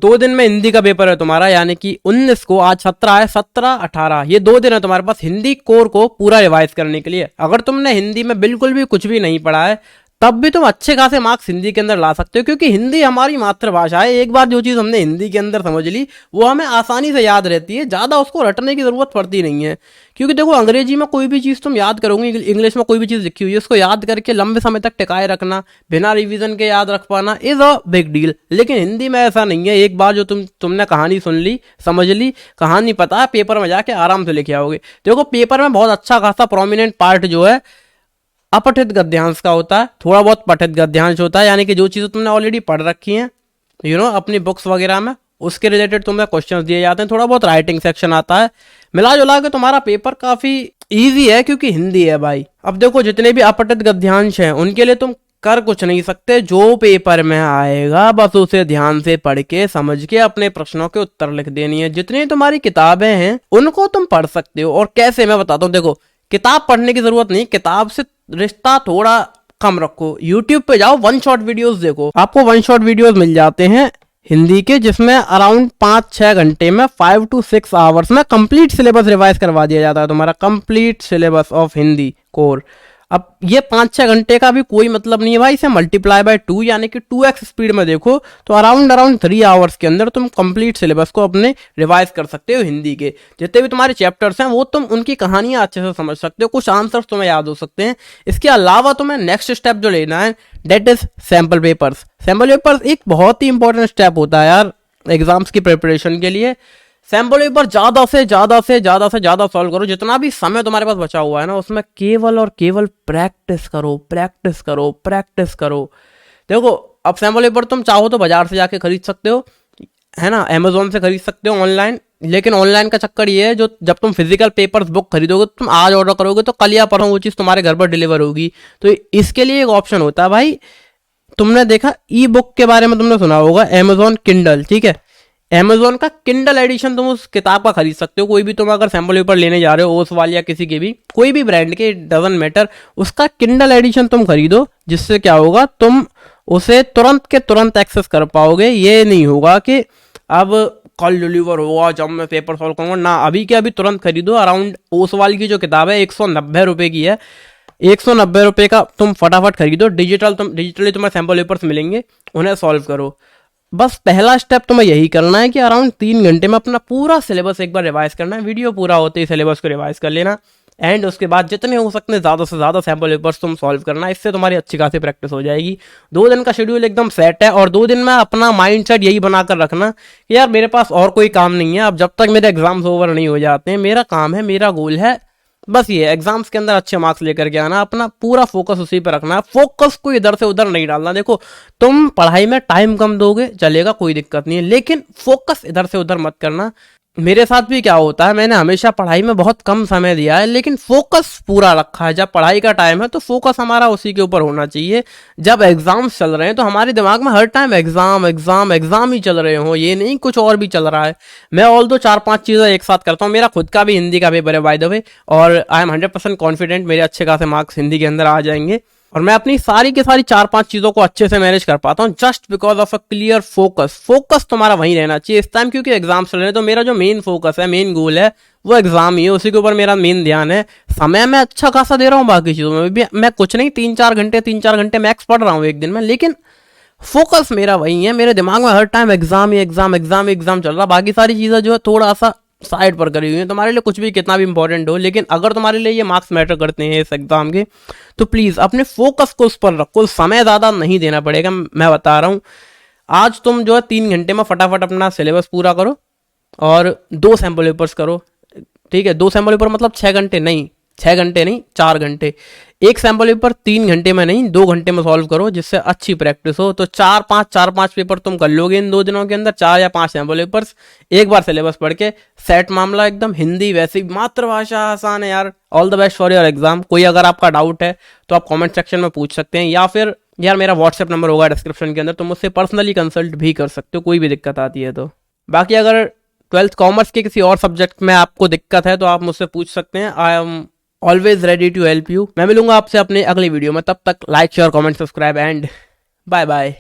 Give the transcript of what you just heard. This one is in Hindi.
2 दिन में हिंदी का पेपर है तुम्हारा, यानी कि 19 को, आज 17 है, 17 18 ये 2 दिन है तुम्हारे पास हिंदी कोर को पूरा रिवाइज करने के लिए। अगर तुमने हिंदी में बिल्कुल भी कुछ भी नहीं पढ़ा है तब भी तुम अच्छे खासे मार्क्स हिंदी के अंदर ला सकते हो, क्योंकि हिंदी हमारी मातृभाषा है। एक बार जो चीज़ हमने हिंदी के अंदर समझ ली वो हमें आसानी से याद रहती है, ज़्यादा उसको रटने की ज़रूरत पड़ती नहीं है। क्योंकि देखो अंग्रेजी में कोई भी चीज़ तुम याद करोगे, इंग्लिश में कोई भी चीज़ लिखी हुई है उसको याद करके लंबे समय तक टिकाए रखना, बिना रिवीजन के याद रख पाना इज़ अ बिग डील। लेकिन हिंदी में ऐसा नहीं है, एक बार जो तुमने कहानी सुन ली, समझ ली, कहानी पता है, पेपर में जाके आराम से लिखे आओगे। देखो पेपर में बहुत अच्छा खासा प्रोमिनेंट पार्ट जो है अपठित गद्यांश का होता है, थोड़ा बहुत पठित गद्यांश होता है, यानी कि जो चीज़ें तुमने ऑलरेडी पढ़ रखी हैं अपनी बुक्स वगैरह में, उसके रिलेटेड तुम्हें क्वेश्चंस दिए जाते हैं। थोड़ा बहुत राइटिंग सेक्शन आता है। मिला जुला के तुम्हारा पेपर काफ़ी ईजी है क्योंकि हिंदी है भाई। अब देखो जितने भी अपठित गद्यांश हैं उनके लिए तुम कर कुछ नहीं सकते, जो पेपर में आएगा बस उसे ध्यान से पढ़ के समझ के अपने प्रश्नों के उत्तर लिख देनी है। जितनी तुम्हारी किताबें हैं उनको तुम पढ़ सकते हो। और कैसे, मैं बताता हूँ। देखो किताब पढ़ने की जरूरत नहीं, किताब से रिश्ता थोड़ा कम रखो। यूट्यूब पे जाओ, 1 शॉट वीडियोस देखो, आपको 1 शॉट वीडियोस मिल जाते हैं हिंदी के, जिसमें अराउंड 5-6 घंटे में 5 to 6 आवर्स में कंप्लीट सिलेबस रिवाइज करवा दिया जाता है, तुम्हारा complete syllabus of Hindi core. अब ये 5-6 घंटे का भी कोई मतलब नहीं है भाई, इसे मल्टीप्लाई बाय 2 यानी कि 2x स्पीड में देखो तो अराउंड 3 आवर्स के अंदर तुम कंप्लीट सिलेबस को अपने रिवाइज कर सकते हो। हिंदी के जितने भी तुम्हारे चैप्टर्स हैं वो तुम उनकी कहानियां अच्छे से समझ सकते हो, कुछ आंसर्स तुम्हें याद हो सकते हैं। इसके अलावा तुम्हें नेक्स्ट स्टेप जो लेना है that is sample papers. Sample papers एक बहुत ही इंपॉर्टेंट स्टेप होता है यार एग्जाम्स की प्रिपरेशन के लिए। सैम्पल पेपर ज़्यादा से ज़्यादा सॉल्व करो। जितना भी समय तुम्हारे पास बचा हुआ है ना उसमें केवल और केवल प्रैक्टिस करो। देखो अब सैम्पल पेपर तुम चाहो तो बाजार से जाके खरीद सकते हो, है ना, अमेजोन से खरीद सकते हो ऑनलाइन। लेकिन ऑनलाइन का चक्कर ये है, जो जब तुम फिजिकल पेपर्स बुक खरीदोगे तुम आज ऑर्डर करोगे तो कल या परसों वो चीज़ तुम्हारे घर पर डिलीवर होगी। तो इसके लिए एक ऑप्शन होता है भाई, तुमने देखा ई बुक के बारे में तुमने सुना होगा, अमेजोन किंडल, ठीक है। अमेजोन का किंडल एडिशन तुम उस किताब का खरीद सकते हो। कोई भी तुम अगर सैम्पल पेपर लेने जा रहे हो ओसवाल या किसी के भी, कोई भी ब्रांड के, डजंट मैटर, उसका किंडल एडिशन तुम खरीदो, जिससे क्या होगा तुम उसे तुरंत के तुरंत एक्सेस कर पाओगे। ये नहीं होगा कि अब कल डिलीवर होगा जब मैं पेपर सॉल्व करूंगा, ना, अभी के अभी तुरंत खरीदो। अराउंड ओसवाल की जो किताब है 190 रुपये की है, 190 रुपये का तुम फटाफट खरीदो। डिजिटली तुम्हें सैम्पल पेपर्स मिलेंगे, उन्हें सॉल्व करो। बस पहला स्टेप तुम्हें यही करना है कि अराउंड 3 घंटे में अपना पूरा सिलेबस एक बार रिवाइज करना है। वीडियो पूरा होते ही सिलेबस को रिवाइज कर लेना, एंड उसके बाद जितने हो सकते हैं ज़्यादा से ज़्यादा सैम्पल पेपर्स तुम सॉल्व करना। इससे तुम्हारी अच्छी खासी प्रैक्टिस हो जाएगी। 2 दिन का शेड्यूल एकदम सेट है, और 2 दिन में अपना माइंड सेट यही बनाकर रखना कि यार मेरे पास और कोई काम नहीं है। अब जब तक मेरे एग्जाम्स ओवर नहीं हो जाते हैं, मेरा काम है, मेरा गोल है बस ये एग्जाम्स के अंदर अच्छे मार्क्स लेकर के आना। अपना पूरा फोकस उसी पर रखना है, फोकस को इधर से उधर नहीं डालना। देखो तुम पढ़ाई में टाइम कम दोगे चलेगा, कोई दिक्कत नहीं है, लेकिन फोकस इधर से उधर मत करना। मेरे साथ भी क्या होता है, मैंने हमेशा पढ़ाई में बहुत कम समय दिया है लेकिन फोकस पूरा रखा है। जब पढ़ाई का टाइम है तो फोकस हमारा उसी के ऊपर होना चाहिए। जब एग्जाम्स चल रहे हैं तो हमारे दिमाग में हर टाइम एग्जाम ही चल रहे हो, ये नहीं कुछ और भी चल रहा है। मैं ऑल दो 4-5 चीज़ें एक साथ करता हूँ। मेरा खुद का भी हिंदी का पेपर है बाय द वे, और आई एम 100% कॉन्फिडेंट मेरे अच्छे खासे मार्क्स हिंदी के अंदर आ जाएंगे, और मैं अपनी सारी की सारी 4-5 चीज़ों को अच्छे से मैनेज कर पाता हूँ just because of a clear focus. Focus तुम्हारा वहीं रहना चाहिए इस टाइम, क्योंकि एग्जाम चल रहे हैं। तो मेरा जो मेन फोकस है, मेन गोल है, वो एग्जाम ही है, उसी के ऊपर मेरा मेन ध्यान है। समय मैं अच्छा खासा दे रहा हूँ, बाकी चीज़ों में भी मैं कुछ नहीं 3-4 घंटे मैक्स पढ़ रहा हूँ एक दिन में, लेकिन फोकस मेरा वही है। मेरे दिमाग में हर टाइम एग्जाम चल रहा। बाकी सारी चीज़ें जो है थोड़ा सा साइड पर करी हुई है। तुम्हारे लिए कुछ भी कितना भी इंपॉर्टेंट हो, लेकिन अगर तुम्हारे लिए ये मार्क्स मैटर करते हैं इस एग्जाम के, तो प्लीज़ अपने फोकस को उस पर रखो। समय ज़्यादा नहीं देना पड़ेगा, मैं बता रहा हूँ। आज तुम जो है 3 घंटे में फटाफट अपना सिलेबस पूरा करो और 2 सैम्पल पेपर्स करो, ठीक है। 2 सैम्पल पेपर मतलब 6 घंटे नहीं, 4 घंटे। एक सैम्पल पेपर 3 घंटे में नहीं 2 घंटे में सॉल्व करो, जिससे अच्छी प्रैक्टिस हो। तो 4-5 पेपर तुम कर लोगे इन 2 दिनों के अंदर, 4 या 5 सैम्पल पेपर्स एक बार सिलेबस पढ़ के सेट मामला एकदम। हिंदी वैसे मातृभाषा आसान है यार। All the best for your exam. कोई अगर आपका डाउट है तो आप कॉमेंट सेक्शन में पूछ सकते हैं, या फिर यार मेरा व्हाट्सएप नंबर होगा डिस्क्रिप्शन के अंदर, तुम मुझसे पर्सनली कंसल्ट भी कर सकते हो कोई भी दिक्कत आती है तो। बाकी अगर 12th कॉमर्स के किसी और सब्जेक्ट में आपको दिक्कत है तो आप मुझसे पूछ सकते हैं। I am always ready to help you. मैं मिलूंगा आपसे अपने अगली वीडियो में, तब तक like share comment subscribe and bye bye.